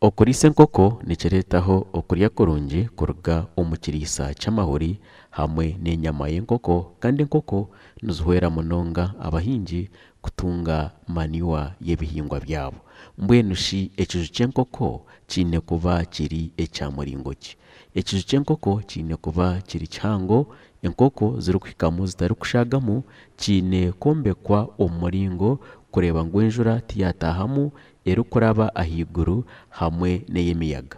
Okurisa enkoko nikiretaho okurya kurungi kuruga omu kiriisa ky'amahuri hamwe n'enyama y'enkoko, kandi enkoko nizihwera munonga abahingi kutunga manure y'ebihingwa byabo. Mbwenu shi ekiju ky'enkoko kiine kuba kiri ekya muringo ki? Ekiju ky'enkoko kiine kuba kiri kihango, enkoko zirikuhikamu zitarikushaagamu, kiine kwombekwa omu muringo kureeba ngu enjura tiyataahamu erikuraba ahaiguru hamwe n'ey'emiyaga.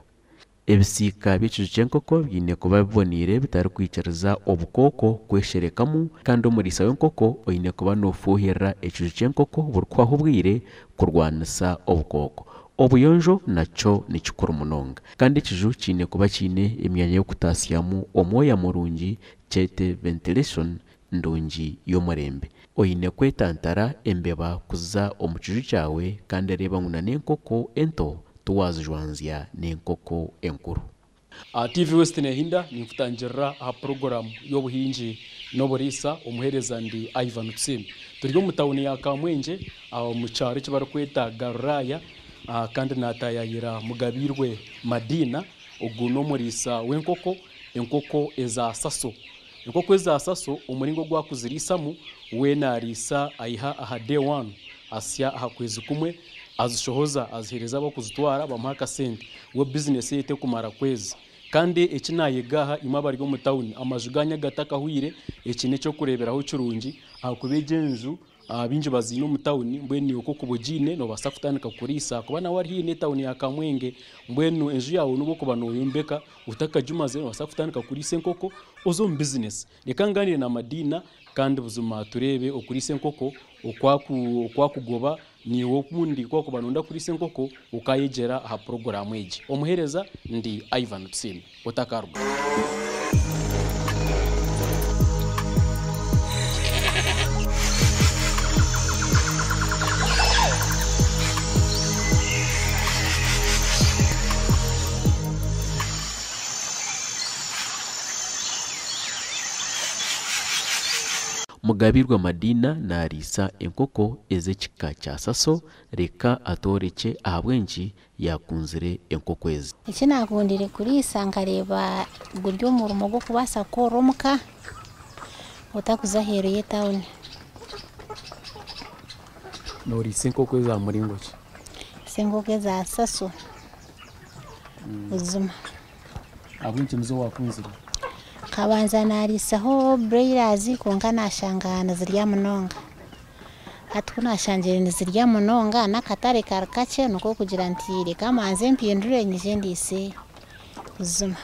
Ebisiika by'ekiju ky'enkoko biine kuba biboniire bitarikwikiriza obukooko kwesherekamu, kandi omuriisa w'enkoko oine kuba noofuhirira ekiju ky'enkoko buri kuhwaho obwire kurwanisa obukooko. Obuyonjo nakyo ni kikuru munonga, kandi ekiju kiine kuba kiine emyanya y'okutaasyamu omwoya murungi, kyete ventilation ndungi y'omurembe. Oine kwetantara embeba kuza omu kiju kyawe kandi ereeba ngu n'enkoko ento tiwazijwanzya n'enkoko enkuru. TV West nehinda nikutangirira aha program y'obuhingi n'oburiisa, omuhereza ndi Ivan Tsimi. Turi omu tawuni ya Kamwenje mu kyaro eki barikweta Garuraya, kandi natayayira Mugabirwe Madina. Ogu n'omuriisa w'enkoko, enkoko eza saso. Enkoko eza saso omuringo gwakuziriisamu weena ariisa ayiha aha day 1 asya aha kwezi kumwe, azishohoza azihereza abakuzitwara bamuha akasente we business yete kumara kwezi. Kandi eki nayegaha imwe abari omu tawuni amaju ganya gatakahwire, eki nekyo kureberaho kirungi ahakuba egi enju bingi baziine omu tawuni, mbwenu okwo kubugine nobasa kutandika kuriisa kuba nawe ari haihi n'etawuni ya Kamwenge. Mbwenu enju yawe nubo kuba noyombeka utakagimaze nobasa kutandika kuriisa enkoko oze omu business. Reka nganire na Madina kandi buzima turebe okuriisa enkoko okwakugoba niwe okundi kwakuba nonda kuriisa enkoko ukayegera aha programu egi. Omuhereza ndi Ivan Tsimi, otakaruga. Mugabirwe Madina naariisa enkoko ez'ekika kya saso, reka atoreke aha bwenki yakunzire enkoko ezi. Eki nakundire kuriisa nkareeba guri omurimo gw'okubaasa kukorra omuka otakuza aheeru y'etawuni. Noriisa enkoko eza muringo ki? Enkoko eza saso buzima. Abwenki nizo wakunzire? Kabanza naariisaho broilers konka nashanga nizirya munonga. Hati nashangire nizirya munonga n'akatare kari kakye nuko kugira nti reka manze mpindure nyije ndiise buzima.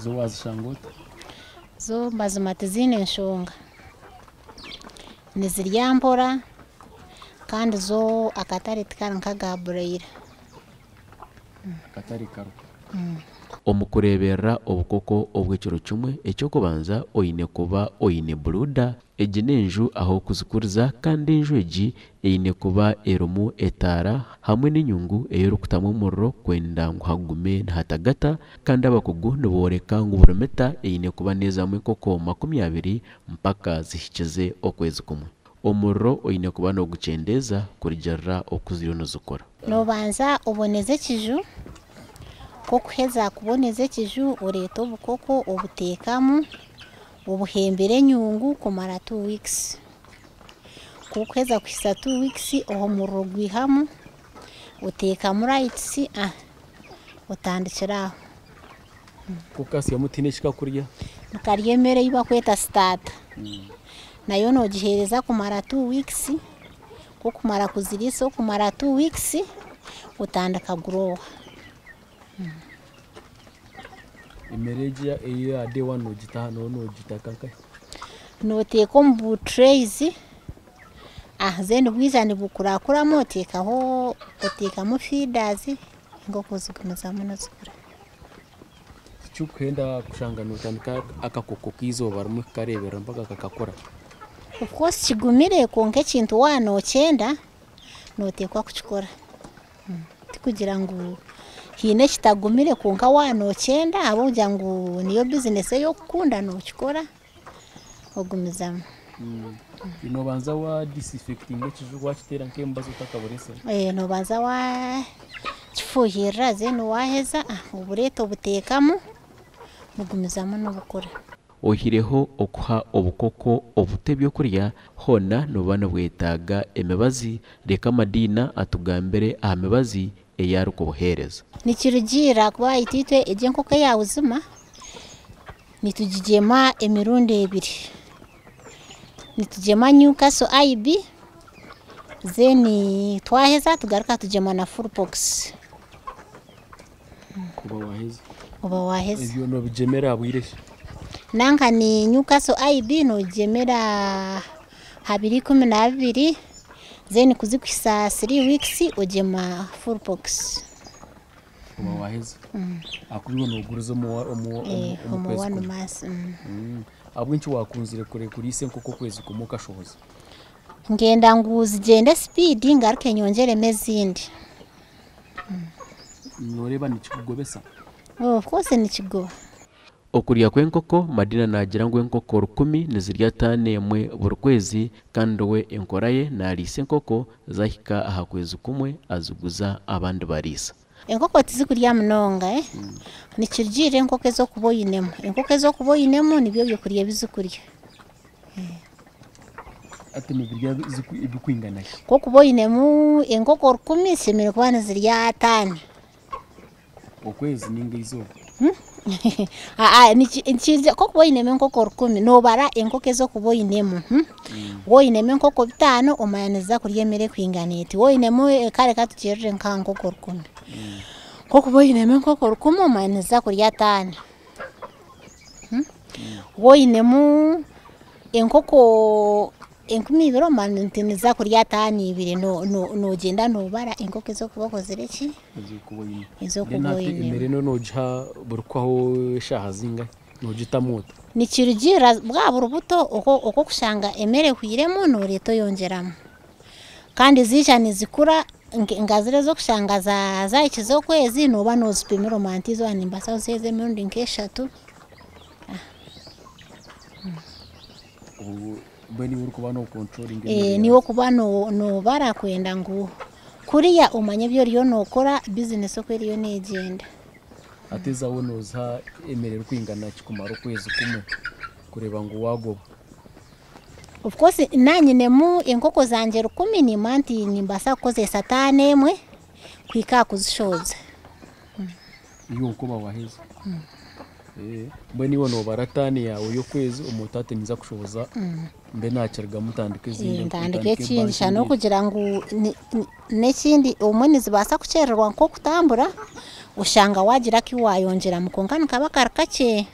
Zo wazishanga oti? Zo mazima tiziine enshonga, nizirya mpora kandi zo akatare tikari nkaga broiler. Akatare karuka. Omu kureberera obukoko obw'ekiro kimwe, ekyokubanza oine kuba oine brooder. Egi n'enju aho kuzikuriza, kandi enju egi eine kuba erimu etaara hamwe n'enyungu ey'orikutamu omuriro kwenda ngu hagume nihatagata, kandi abakugu nibooreka ngu buri mita eine kuba neezamu enkoko 20 mpaka zihikize okwezi kumwe. Omuriro oine kuba nogucendeeza kurigirira okuziriyo nizikora. Nobanza oboneze ekiju, kokuheza kuboneza ekiju oreeta obukoko obuteekamu obuhembera enyungu kumara 2 weeks. Kokuheza kuhisa 2 weeks oho omuriro gwihamu oteekamu rights otandikira aho. Kokasyamu tiine ekikakurya? Nikarya emmere ei bakweta starter. Nayo nogiheereza kumara 2 weeks. Kokumara kuziriisa okumara 2 weeks otandika grower. Emmere egi eya day 1 nogitaha nogitaka nkahe? Noteeka omu trays, then bwiza nibukuraakuramu oteekamu feeders, enkoko zigumizamu nizikura. Kikuhenda kushanga notandika akakoko k'izooba rimwe kukareeberera mpaka kakakura? Of course kigumire konka ekintu wanokyenda noteekwa kukikora. Tikugira ngu hiine ekitagumire konka wanokyenda aba ogira ngu niyo business ey'okukunda nokikora ogumizamu. Nobanza wa disinfecting ekiju wakiteera nk'emibazi otakaburese? Nobanza kifuhirira zeno waheza ubureto butekamo mugumizamo n'ubukura ohireho okuha obukoko obute byokurya hona nobana bwetaga emibazi reka Madina atugambire aha mibazi eyaruko buhereza nikirugira kuba ititwe ejye nkoko yawuzima nitugijema emirundi ebiri nitugema Newcastle IB zeni twaheza tugaruka tujema na Fullpox kuba waheza ibyo no bigemera abwiresha nanka ni Newcastle IB no gemera 212 zeni kuzikwisa 3 weeks ujema Fullpox kuba waheza akubiwo no guruzo mu one month abwinshi wakunzire kure kuri se nkoko kwezi kumuka shoboza ngenda nguzigende speed ngaruke nyongere mezindi noreba nikigobesa of course nikigo okurya kwenkoko Madina nagira ngo enkoko 10 nizirya tane emwe buri kwezi kandi we enkoraye nalise enkoko zahika aha kwezi kumwe aziguza abandi barisa enkoko tizikurya munonga nikirugire enkoko zo kuboyinemo nibyo byo kurya bizikurya ati nibirya ibikwingana ko kuboyinemo enkoko 10 semere kwana zirya 5 okwezi ninga izo nikize ko kuboyinemo enkoko 10 nobara enkoko zo kuboyinemo woyinemo enkoko 5 omayaniza kurya emere kwinganeti woyinemo kare katukirire nka enkoko 10 ko kuboyinemo enkoko 10 omayaniza kurya 5 woyinemo enkoko 10 manintiniza kurya 5 no genda no bara enkoko zo kuboko zireki izo kuboyinemo emere no jha burukwaho shahazinga no jitamoto nikirugira bwa burubuto oko kushanga emere hwiremo no reto yongeramo kandi zijane zikura ngazire zo kushanga za ikizo kwezi noba no zipimiro mantizo animbasa useze mirundi nkeshatu bani uri kuba no controlling niwo kuba no bara kwenda ngo kuriya umanye byo riyo nokora business okweriyo negenda ateza wonoza emerero kwingana kikumara kwezi kumwe kureba ngo wagoba of course nanyinemu enkoko zanje 10 ni manti nimbasa koze satane emwe kwika kuzishoza iyo kuba waheza mbeni wono baratani yawe yo kwezi umutate niza kushoboza mbe nakirga mutandike zindi ndandike kindi shano kugira ngo nekindi umwe zibasa kucererwa nko kutambura ushanga wagira ki wayongera mukongana kabakara kake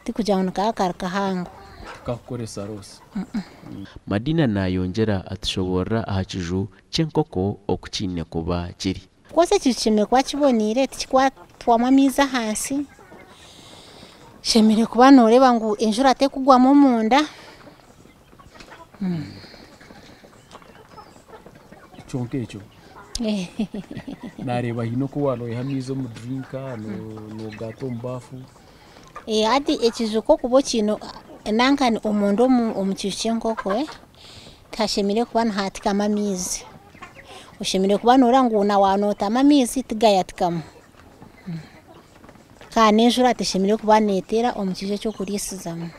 tikugira ngo kakara hango kakoresa rose Madina nayongera atushobora ahakiju cyenkoko okucine kuba kiri kose kicime kwa kibonire tikwa twamamiza hasi shemire kuba noreba ngo enjura ate kugwamo munda chonke echo nareba hino ko wano ihamizo mu drinka no gato mbafu ati ekijuko kubo kino nankani omundu omukishe nkoko kashemire kuba nhatika amamizi ushemire kuba norangu na wanota amamizi tigayatikamo kane njura ateshemire kuba netera omukije cyo kurisizamo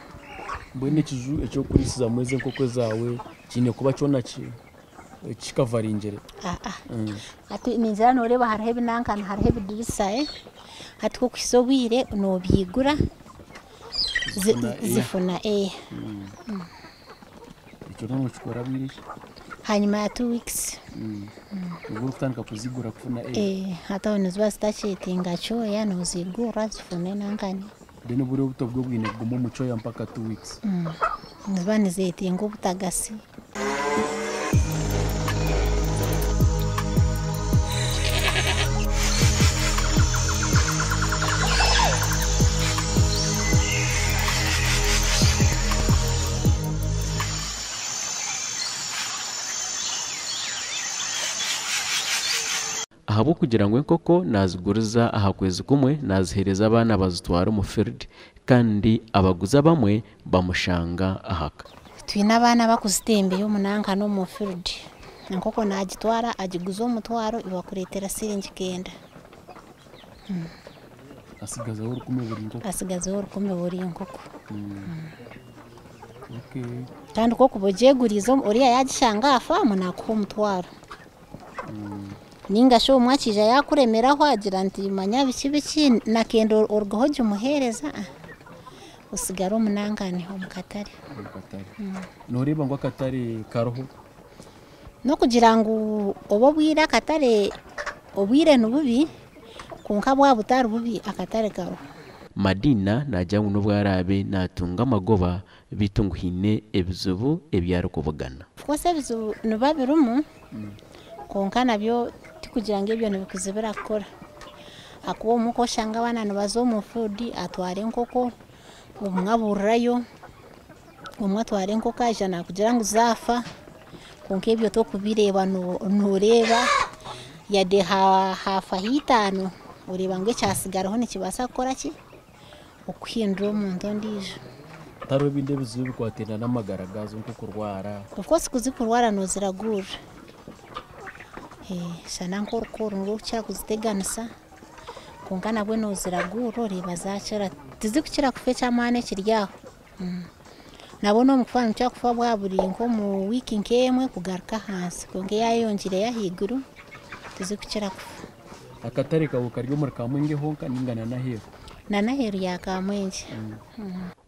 mbone kiju ecyo kurisizamo eze nkoko zawe kine kuba cyona kikavaringere ati ninzira noreba hariho ebinankana hariho ebidirisa ati ko kwisobwire no byigura zifuna icyo no chikora bwire hanyuma ya 2 weeks ubwo utandika kuzigura kufuna hata onezwa stachetinga choya no zigura zifune nankani deno bure buto bwo bwine gumo muco ya mpaka 2 weeks nzibane zetinga ubutagasi ahabo kugira ngo enkoko naziguriza aha kwezi kumwe nazihereza abana bazitwara mu field kandi abaguza bamwe bamushanga ahaka twina abana bakuzitembeye umunanka no mu field enkoko nagitwara agiguza omutwaro ibakuretera siringi 9 asigazaho 10 buri nkoko asigazaho 10 buri nkoko okay kandi ko kubogeguriza uriya yagishanga afamu nakuha omutwaro ninga sho umwakija yakuremeraho agira nti manya biki nakendo orgaho jumuhereza usigara omunangane omukatare noreba ngo akatare karoho no kugira ngo obo bwira akatare obwire nububi kunka bwa butari bubi akatare karoho Madina najya ngo bwarabe natunga amagoba bitunguhine ebizubu ebyaro kubugana kose bizubu nubabirumu konka nabyo kugira ngo ibyo nibikuzibira akora akubo muko shanga bana nabazo mu food atware nkoko umwaburayo umwatware nkoko ajana kugira ngo zafa konka ibyo to kubireba nureba yade hafa hitano ureba ngo cyasigaraho nikibasa gukora ki ukwindura umuntu ndijo taro binde bizubu kwatenda n'amagaragazo nko kurwara of course kuzikurwara no ziragura sana nkorokoro ngokira kuziteganisa kungana bwe no ziragura reba zacera tizikukira kufecha mane kiryaho nabona omufano cyo kufa bwa buri nko mu wiki nkemwe kugaruka hansi konge yayongire yahiguru tizikukira kufa akatare kawo karyo muri kamwenge honka ningana na heru ya kamwenge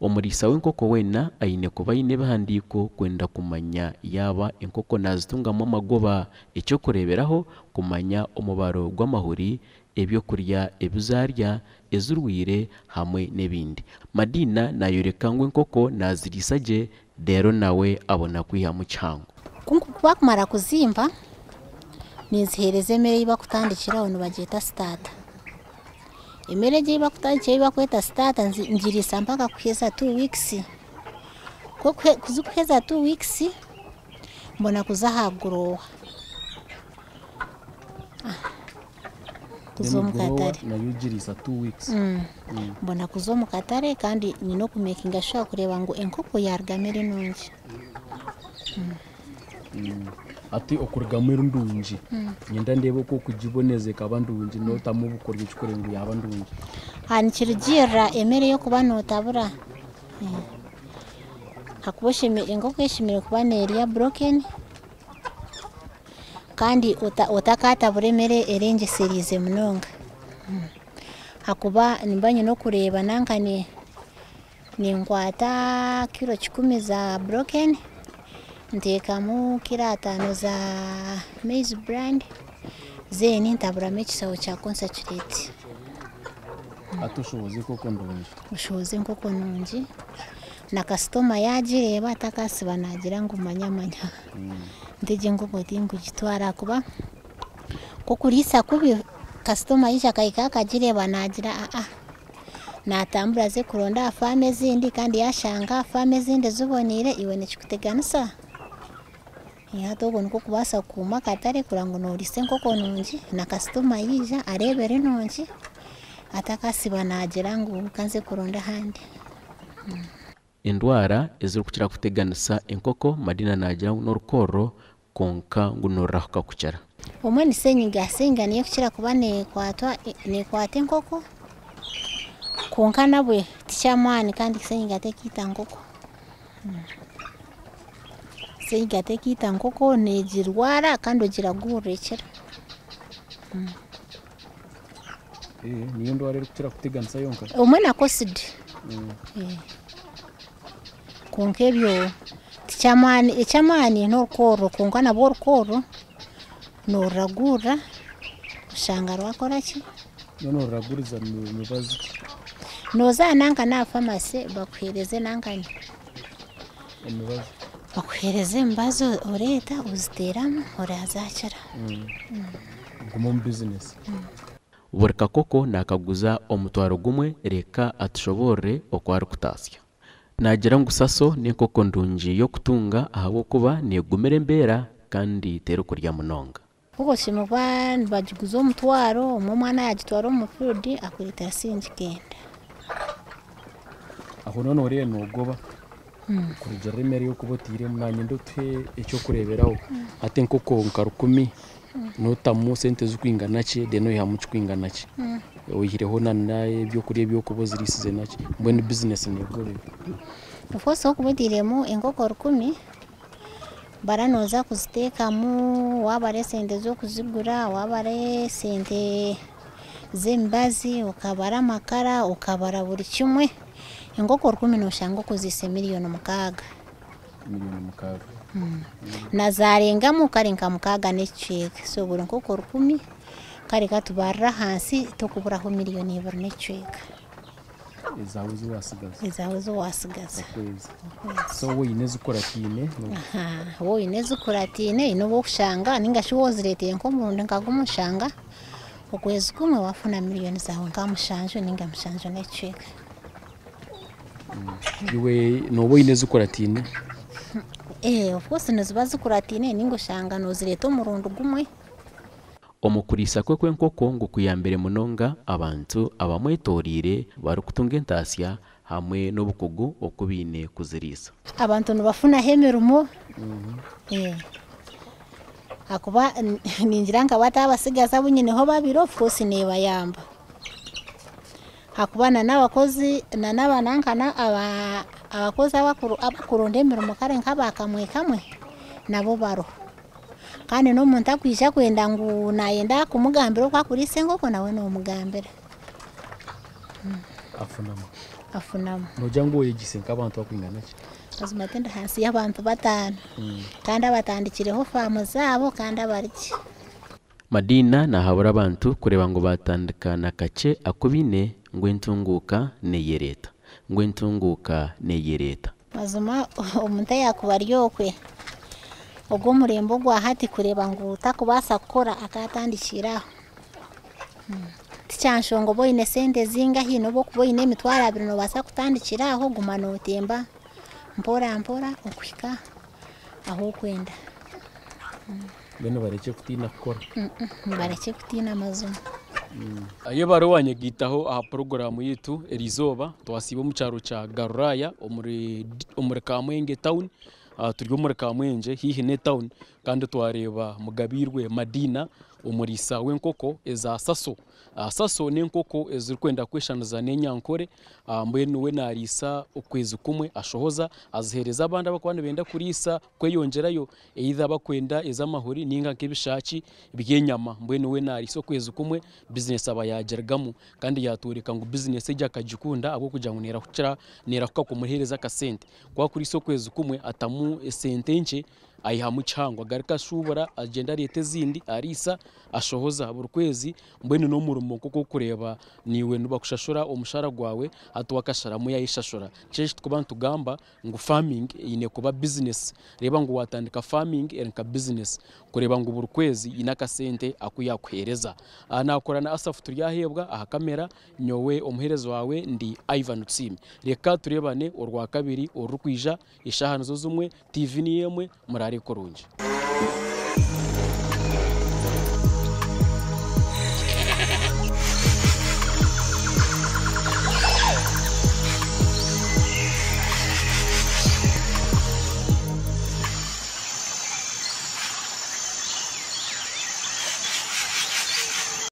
omurisa w'inkoko wena ayine kuba yine bahandiko kwenda kumanya yaba inkoko nazitungamo amagoba icyo kureberaho kumanya umubaro gw'amahuri ebyo kurya ebuzarya ezurwire hamwe nebindi Madina nayoreka ngo inkoko nazirisaje dero nawe abona kwiha mu cyango kunku bakumara kuzimba nizihereze mere bakutandikira ono bageta starter emere je bakutandikira bakweta starter njirisa mpaka kuheza 2 weeks ko kuzukuheza 2 weeks mbona kuzahagoroha kuzomukatare nayujirisa 2 weeks mbona kuzomukatare kandi nino kumekinga sho kureba ngo enkoko yargamere nungi ati okurgamira ndungi nyenda ndebe ko kujiboneze kabandungi no tamubukorye cyukore ngo yabandungi hani kirgira emere yo kuba notabura hakuboshime enkoko yeshimire kuba neria broken kandi otakata buremere erenje serize munonga hakuba nimbanye no kureba nankane ningwata kilo 10 za broken ndekamu kira 5 za maize brand zeni ntabura mechisawo cha concentrate atushoboze koko ndungi ushoboze nkoko nungi na customer yagireba atakasiba nagira ngo manyamanya ndege ngo bodingo gitwara kuba ko kurisa kubi customer yisha kayika gireba nagira natambura ze kuronda afame zindi kandi yashanga afame zindi zubonire iwe nikikuteganisa yatogo nko kubasa kuma katare kurango no rise nkoko nungi na customer yija arebere nungi atakasiba nagira ngo kanze kuronda handi indwara eziri kukira kuteganisa enkoko Madina nagira ngo norukoro konka ngo norahuka kucara omwe nisenyiga niyo kukira kuba nekwata enkoko konka nabwe tichamani kandi senyiga tekita nkoko senyiga tekita nkoko negirwara kandi ogiragurekera niyo ndwara iri kukira kuteganisa yonka omwe nakosidi konka ebyo tichamani norukoro konka nabwo orukoro noragura ushanga rwakora ki nono raguriza mubazi noza nanka na pharmacy bakuhereze nankani mubazi bakuhereze mbazo oreta uziteramo orazacara gumo mu business burka koko nakaguza omutwaro gumwe reka atushobore okwari kutasya nagira ngo saso n'inkoko ndungi yo kutunga ahabo kuba negumere mbera kandi tero kurya munonga kuko simuba bagiguza omutwaro omwana yagitwara mu food akurita singi kenda aho none ore no goba kurugero remere yo kubotire munanye ndotwe icyo kureberaho ate nkoko nka 10 notamu sente zukwinga nake deno yamucu kwinga nake oyireho naye byo kuri byo kubozirisize nake mbone business negore ufoso kubudiremo inkoko 10 baranoza kuzitekamu wabare sente zo kuzigura wabare sente zembazi ukabara makara ukabara buri kimwe inkoko 10 noshanga kuzise miliyoni mukaga nazarenga mukarenga mukaga n'icweka so buri nkoko 10 kare katubarra hansi tukuburaho miliyoni 2 n'icweka izahuzo wasigaza so wowe ineze kuratine wowe ineze kuratine inobo kushanga ningashiwozireteye nko murundi nkagumushanga ukwezi kumwe wafuna miliyoni zawe ngamushanje ningamushanje n'icweka iwe nobo ineze kuratine of course nozibaza kuratine ningoshanga nozireto murundi gumwe omukurisa kwe nkoko ngo kuyambere munonga abantu abamwetorire barukutunga entasya hamwe n'obukugu okubine kuzirisa abantu nubafuna hemerumo akuba ningira nka batabasigaza bunyine ho babiro of course nebayamba hakubana n'abakozi n'abanankana abakozi abakuru ndemerumo kare nkabakamwe kamwe nabo baro kandi no muntu akwisha kwenda ngo nayenda kumugambira kwa kuri sengoko nawe no mugambira afunama noja ngo yigise nk'abantu bakwingana ki azimatenda hasi y'abantu batanu kandi abatandikireho famu zabo kandi abariki Madina na habura abantu kureba ngo batandikana kace akubine ngo entunguka neyereta ngo entunguka neyereta mazuma umuntu yakubaryokwe ubwo murembo gwa hati kureba ngo utakubasa gukora akatandikira ticyanshongo boyine sente zinga hino bo kuboyine mitwara 2 no basa kutandikira aho gumana utemba mpora ukwika aho kwenda bene bareke kutina gukora bareke kutina mazuma ayo baro wanyegitaho aha program yitu erizoba twasiba mu cyaro cya Garuraya omuri Kamwenge town turyo muri Kamwenje hihi ne town kandi twareba mugabirwe Madina umurisa w'enkoko eza saso n'enkoko ezirikwenda kweshanaza n'enyankore mbwenu we narisa ukwezi kumwe ashohoza azihereza abandi abakwana benda kurisa kweyongerayo either bakwenda ezamahuri ninga nk'ibishaki by'enyama mbwenu we narisa ukwezi kumwe business abayagergamo kandi yaturika ngo business ejya kagikunda abo kujya ngo nerakuka kumuhereza kasente kwa kuri so kwezi kumwe atamu sente nche ayihamu cyangwa garika shubora agenda leta zindi arisa ashohoza buri kwezi mbwene no murumo kuko kureba niwe nubakushashura umushara gwawe atuwakashara mu yayishashura cyeje tukubantu gamba ngo farming ine kuba business reba ngo watandika farming enka business kureba ngo buri kwezi inaka sente akuyakwereza anakorana asafu turyahebwa aha kamera nyowe umuherezo wawe ndi Ivan Tsim reka turebane urwa kabiri urukwija ishahano zozumwe TV ni yemwe murare korunje